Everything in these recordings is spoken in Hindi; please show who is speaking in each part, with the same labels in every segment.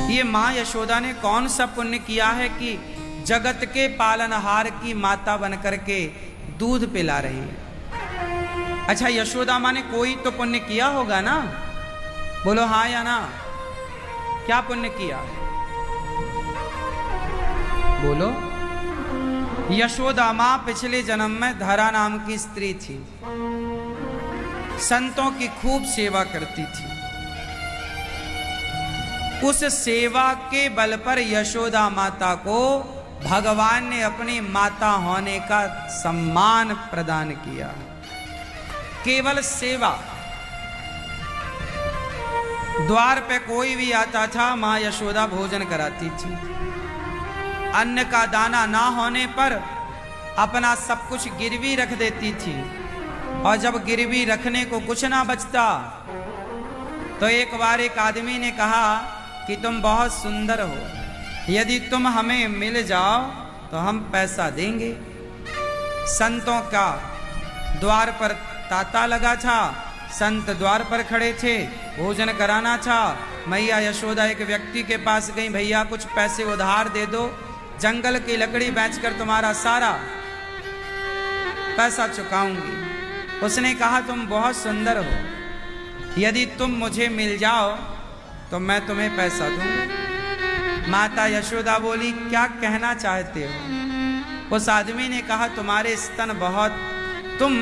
Speaker 1: ये माँ यशोदा ने कौन सा पुण्य किया है कि जगत के पालनहार की माता बनकर के दूध पिला रही है। अच्छा, यशोदा माँ ने कोई तो पुण्य किया होगा ना? बोलो हाँ या ना। क्या पुण्य किया? बोलो। यशोदा माँ पिछले जन्म में धरा नाम की स्त्री थी, संतों की खूब सेवा करती थी। उस सेवा के बल पर यशोदा माता को भगवान ने अपनी माता होने का सम्मान प्रदान किया। केवल सेवा। द्वार पे कोई भी आता था, मां यशोदा भोजन कराती थी। अन्न का दाना ना होने पर अपना सब कुछ गिरवी रख देती थी, और जब गिरवी रखने को कुछ ना बचता तो एक बार एक आदमी ने कहा कि तुम बहुत सुंदर हो, यदि तुम हमें मिल जाओ तो हम पैसा देंगे। संतों का द्वार पर तांता लगा था, संत द्वार पर खड़े थे, भोजन कराना था। मैया यशोदा एक व्यक्ति के पास गई, भैया कुछ पैसे उधार दे दो, जंगल की लकड़ी बेचकर तुम्हारा सारा पैसा चुकाऊंगी। उसने कहा तुम बहुत सुंदर हो, यदि तुम मुझे मिल जाओ तो मैं तुम्हें पैसा दूंगी। माता यशोदा बोली क्या कहना चाहते हो? उस आदमी ने कहा तुम्हारे स्तन तुम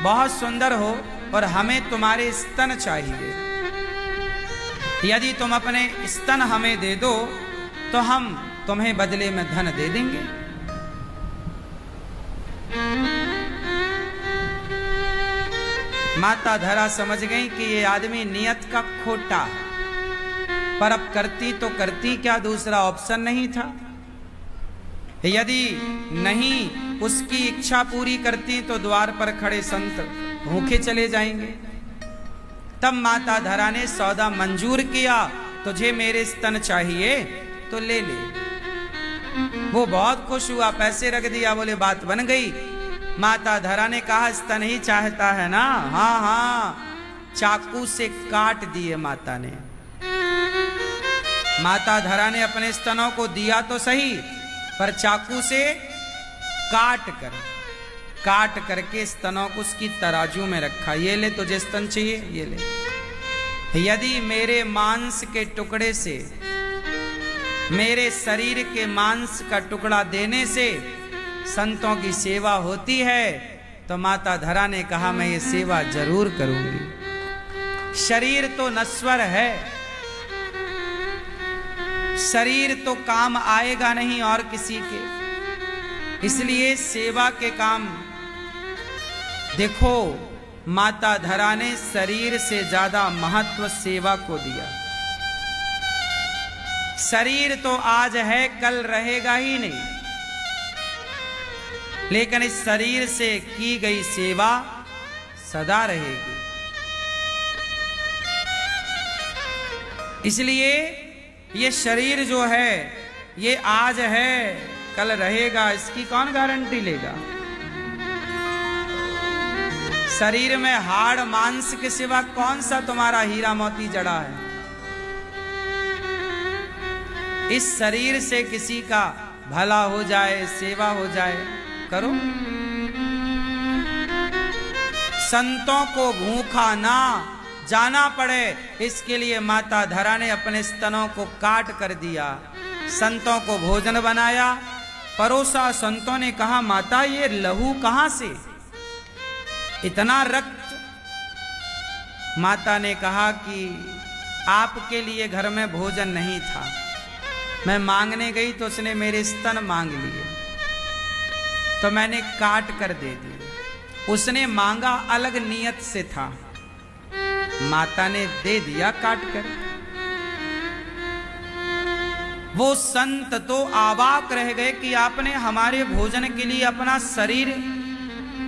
Speaker 1: बहुत सुंदर हो और हमें तुम्हारे स्तन चाहिए। यदि तुम अपने स्तन हमें दे दो तो हम तुम्हें बदले में धन दे देंगे। माता धरा समझ गई कि ये आदमी नियत का खोटा, पर अब करती तो करती क्या, दूसरा ऑप्शन नहीं था। यदि नहीं उसकी इच्छा पूरी करती तो द्वार पर खड़े संत भूखे चले जाएंगे। तब माता धरा ने सौदा मंजूर किया, तुझे मेरे स्तन चाहिए तो ले ले। वो बहुत खुश हुआ, पैसे रख दिया, बोले बात बन गई। माता धरा ने कहा स्तन ही चाहता है ना? हाँ हाँ। चाकू से काट दिए माता ने। माता धरा ने अपने स्तनों को दिया तो सही, पर चाकू से काट करके स्तनों को उसकी तराजू में रखा। ये ले, तुझे स्तन चाहिए, ये ले। यदि मेरे मांस के टुकड़े से, मेरे शरीर के मांस का टुकड़ा देने से संतों की सेवा होती है तो माता धरा ने कहा मैं ये सेवा जरूर करूंगी। शरीर तो नश्वर है, शरीर तो काम आएगा नहीं और किसी के, इसलिए सेवा के काम। देखो माता धरा ने शरीर से ज्यादा महत्व सेवा को दिया। शरीर तो आज है कल रहेगा ही नहीं, लेकिन इस शरीर से की गई सेवा सदा रहेगी। इसलिए ये शरीर जो है ये आज है कल रहेगा, इसकी कौन गारंटी लेगा? शरीर में हाड़ मांस के सिवा कौन सा तुम्हारा हीरा मोती जड़ा है? इस शरीर से किसी का भला हो जाए, सेवा हो जाए, करो। संतों को भूखा ना जाना पड़े, इसके लिए माता धरा ने अपने स्तनों को काट कर दिया, संतों को भोजन बनाया, परोसा। संतों ने कहा माता ये लहू कहां से, इतना रक्त? माता ने कहा कि आपके लिए घर में भोजन नहीं था, मैं मांगने गई तो उसने मेरे स्तन मांग लिए तो मैंने काट कर दे दिए। उसने मांगा अलग नियत से था, माता ने दे दिया काट कर। वो संत तो अवाक रह गए कि आपने हमारे भोजन के लिए अपना शरीर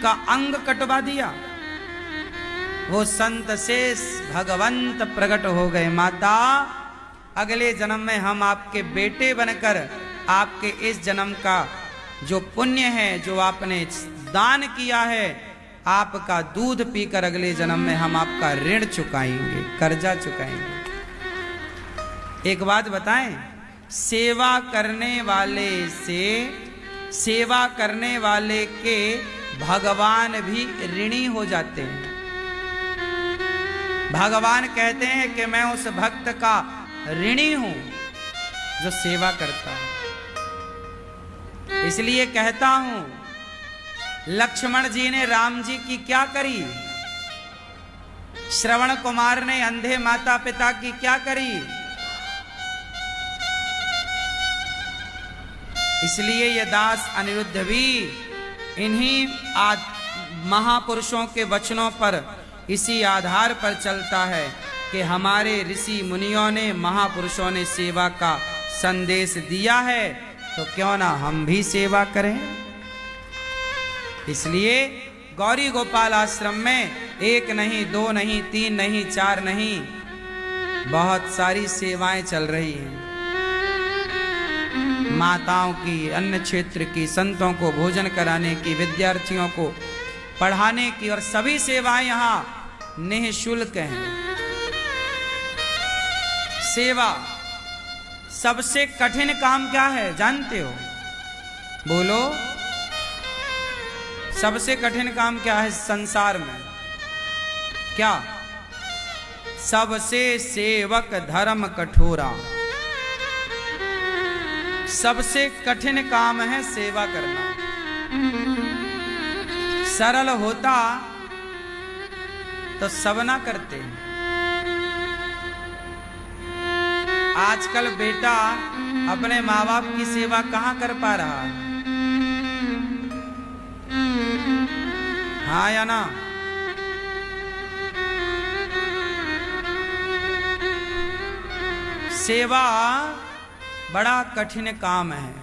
Speaker 1: का अंग कटवा दिया। वो संत से भगवंत प्रकट हो गए, माता अगले जन्म में हम आपके बेटे बनकर आपके इस जन्म का जो पुण्य है, जो आपने दान किया है, आपका दूध पीकर अगले जन्म में हम आपका ऋण चुकाएंगे, कर्जा चुकाएंगे। एक बात बताएं, सेवा करने वाले के भगवान भी ऋणी हो जाते हैं। भगवान कहते हैं कि मैं उस भक्त का ऋणी हूं जो सेवा करता है। इसलिए कहता हूं, लक्ष्मण जी ने राम जी की क्या करी, श्रवण कुमार ने अंधे माता पिता की क्या करी। इसलिए ये दास अनिरुद्ध भी इन्हीं महापुरुषों के वचनों पर, इसी आधार पर चलता है कि हमारे ऋषि मुनियों ने, महापुरुषों ने सेवा का संदेश दिया है, तो क्यों ना हम भी सेवा करें। इसलिए गौरी गोपाल आश्रम में 1 नहीं, 2 नहीं, 3 नहीं, 4 नहीं, बहुत सारी सेवाएं चल रही हैं। माताओं की, अन्य क्षेत्र की, संतों को भोजन कराने की, विद्यार्थियों को पढ़ाने की, और सभी सेवाएं यहाँ निःशुल्क हैं। सेवा सबसे कठिन काम क्या है जानते हो? बोलो, सबसे कठिन काम क्या है संसार में? क्या? सबसे सेवक धर्म कठोरा। सबसे कठिन काम है सेवा करना। सरल होता तो सब ना करते। आजकल बेटा अपने माँ बाप की सेवा कहाँ कर पा रहा है? हाँ या ना? सेवा बड़ा कठिन काम है।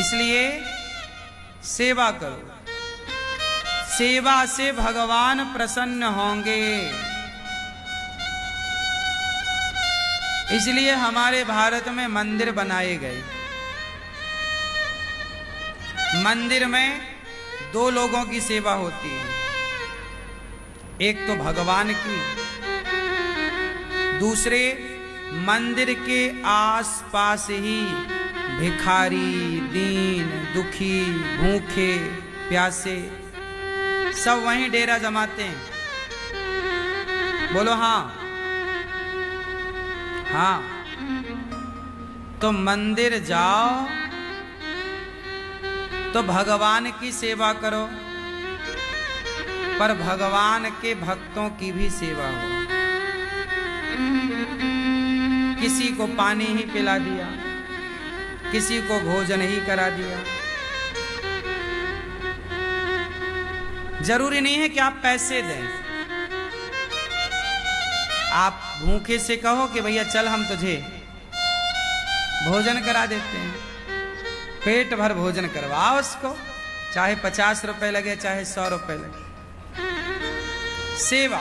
Speaker 1: इसलिए सेवा करो। सेवा से भगवान प्रसन्न होंगे। इसलिए हमारे भारत में मंदिर बनाए गए। मंदिर में 2 लोगों की सेवा होती है, एक तो भगवान की, दूसरे मंदिर के आसपास ही भिखारी, दीन, दुखी, भूखे, प्यासे सब वहीं डेरा जमाते हैं। बोलो हाँ। हाँ, तो मंदिर जाओ तो भगवान की सेवा करो, पर भगवान के भक्तों की भी सेवा हो। किसी को पानी ही पिला दिया, किसी को भोजन ही करा दिया। जरूरी नहीं है कि आप पैसे दें। आप भूखे से कहो कि भैया चल हम तुझे भोजन करा देते हैं। पेट भर भोजन करवाओ उसको, चाहे 50 रुपए लगे, चाहे 100 रुपए लगे। सेवा।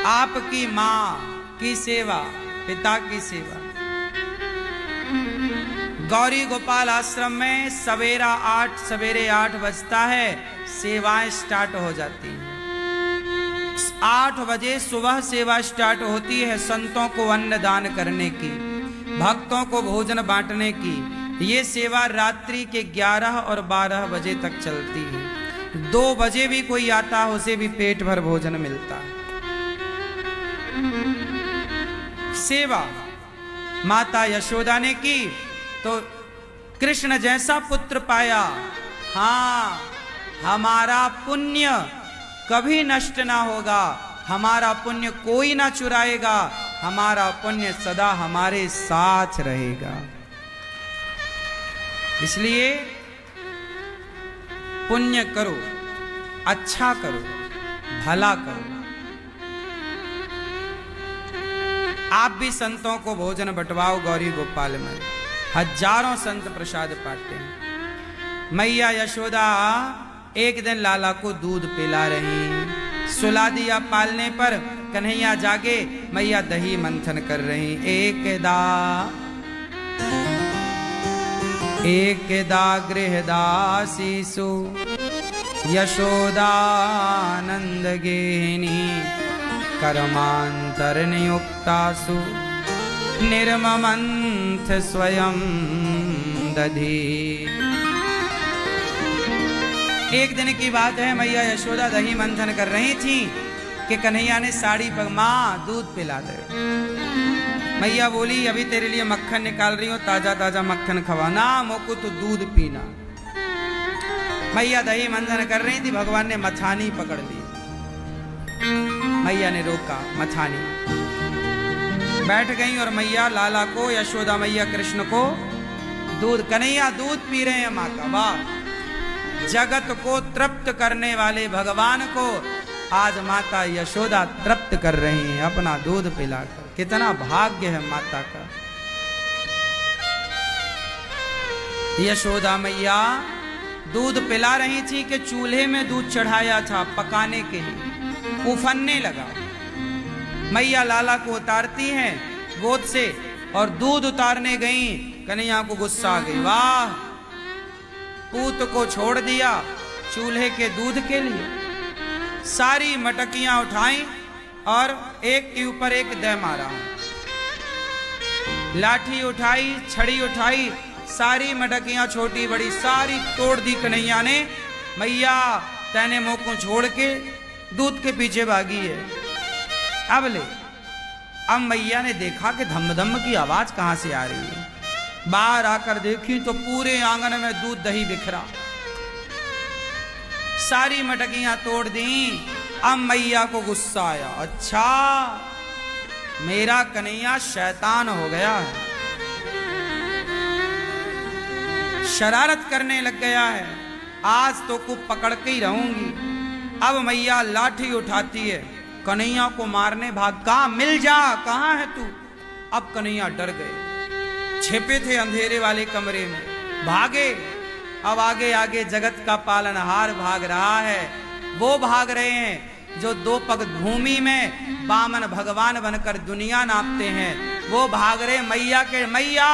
Speaker 1: आपकी माँ की सेवा, पिता की सेवा। गौरी गोपाल आश्रम में सवेरे 8 बजता है, सेवाएं स्टार्ट हो जाती हैं। 8 बजे सुबह सेवा स्टार्ट होती है, संतों को अन्न दान करने की, भक्तों को भोजन बांटने की। ये सेवा रात्रि के 11 और 12 बजे तक चलती है। 2 बजे भी कोई आता है, उसे भी पेट भर भोजन मिलता है। सेवा माता यशोदा ने की तो कृष्ण जैसा पुत्र पाया। हाँ, हमारा पुण्य कभी नष्ट ना होगा, हमारा पुण्य कोई ना चुराएगा, हमारा पुण्य सदा हमारे साथ रहेगा। इसलिए पुण्य करो, अच्छा करो, भला करो। आप भी संतों को भोजन बंटवाओ। गौरी गोपाल में हजारों संत प्रसाद पाते हैं। मैया यशोदा एक दिन लाला को दूध पिला रही, सुला दिया पालने पर। कन्हैया जागे, मैया दही मंथन कर रही। एकदा एकदा गृहदासीसु यशोदानंद गेहिनी कर्मांतरनियुक्तासु निर्ममंथ स्वयं दधी। एक दिन की बात है, मैया यशोदा दही मंथन कर रही थी कि कन्हैया ने साड़ी पर, माँ दूध पिला दे। मैया बोली अभी तेरे लिए मक्खन निकाल रही हूं, ताजा ताजा मक्खन खवाना, मोको तो दूध पीना। मैया दही मंथन कर रही थी, भगवान ने मथानी पकड़ ली। मैया ने रोका, मथानी बैठ गई और मैया लाला को, यशोदा मैया कृष्ण को दूध, कन्हैया दूध पी रहे हैं माँ का। वाह, जगत को तृप्त करने वाले भगवान को आज माता यशोदा तृप्त कर रही हैं अपना दूध पिलाकर। कितना भाग्य है माता का। यशोदा मैया दूध पिला रही थी कि चूल्हे में दूध चढ़ाया था पकाने के लिए, उफनने लगा। मैया लाला को उतारती हैं गोद से और दूध उतारने गई, कन्हैया को गुस्सा आ गई। वाह, पूत को छोड़ दिया चूल्हे के दूध के लिए। सारी मटकियां उठाई और एक के ऊपर एक दे मारा। लाठी उठाई, छड़ी उठाई, सारी मटकियां छोटी बड़ी सारी तोड़ दी कन्हैया ने। मैया तैने मुंह को छोड़ के दूध के पीछे भागी है। अब मैया ने देखा कि धम धम की आवाज कहां से आ रही है। बाहर आकर देखी तो पूरे आंगन में दूध दही बिखरा। सारी मटकियां तोड़ दी। अब मैया को गुस्सा आया, अच्छा मेरा कन्हैया शैतान हो गया है, शरारत करने लग गया है, आज तो को पकड़ के ही रहूंगी। अब मैया लाठी उठाती है, कन्हैया को मारने भाग, कहा मिल जा, कहां है तू। अब कन्हैया डर गए, छिपे थे अंधेरे वाले कमरे में, भागे। अब आगे आगे जगत का पालनहार भाग रहा है। वो भाग रहे हैं जो दो पग भूमि में वामन भगवान बनकर दुनिया नापते हैं। वो भाग रहे मैया के, मैया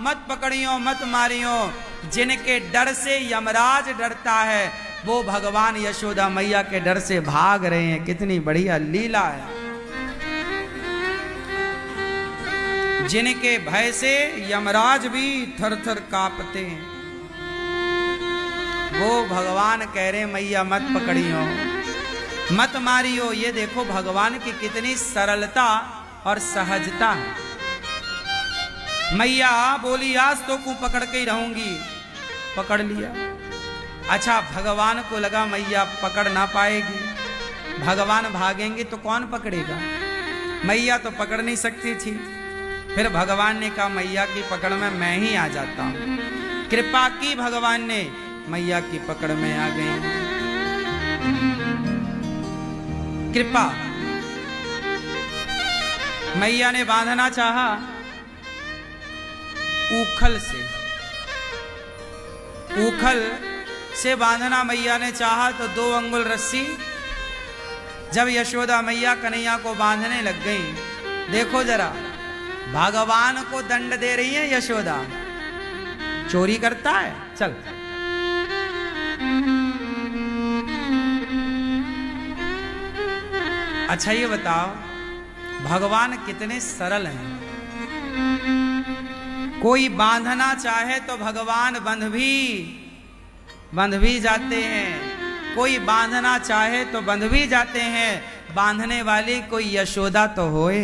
Speaker 1: मत पकड़ियो मत मारियो। जिनके डर से यमराज डरता है वो भगवान यशोदा मैया के डर से भाग रहे हैं। कितनी बढ़िया लीला है। जिनके भय से यमराज भी थर थर कांपते हैं, वो भगवान कह रहे मैया मत पकड़ियो मत मारियो। ये देखो भगवान की कितनी सरलता और सहजता है। मैया बोली आज तो को पकड़ के ही रहूंगी, पकड़ लिया। अच्छा, भगवान को लगा मैया पकड़ ना पाएगी, भगवान भागेंगे तो कौन पकड़ेगा। मैया तो पकड़ नहीं सकती थी। फिर भगवान ने कहा मैया की पकड़ में मैं ही आ जाता हूं। कृपा की भगवान ने, मैया की पकड़ में आ गई। कृपा, मैया ने बांधना चाहा ऊखल से बांधना मैया ने चाहा तो 2 अंगुल रस्सी। जब यशोदा मैया कन्हैया को बांधने लग गई, देखो जरा भगवान को दंड दे रही है यशोदा। चोरी करता है, चल अच्छा ये बताओ भगवान कितने सरल हैं। कोई बांधना चाहे तो भगवान बंध भी जाते हैं, कोई बांधना चाहे तो बंध भी जाते हैं। बांधने वाली कोई यशोदा तो होए।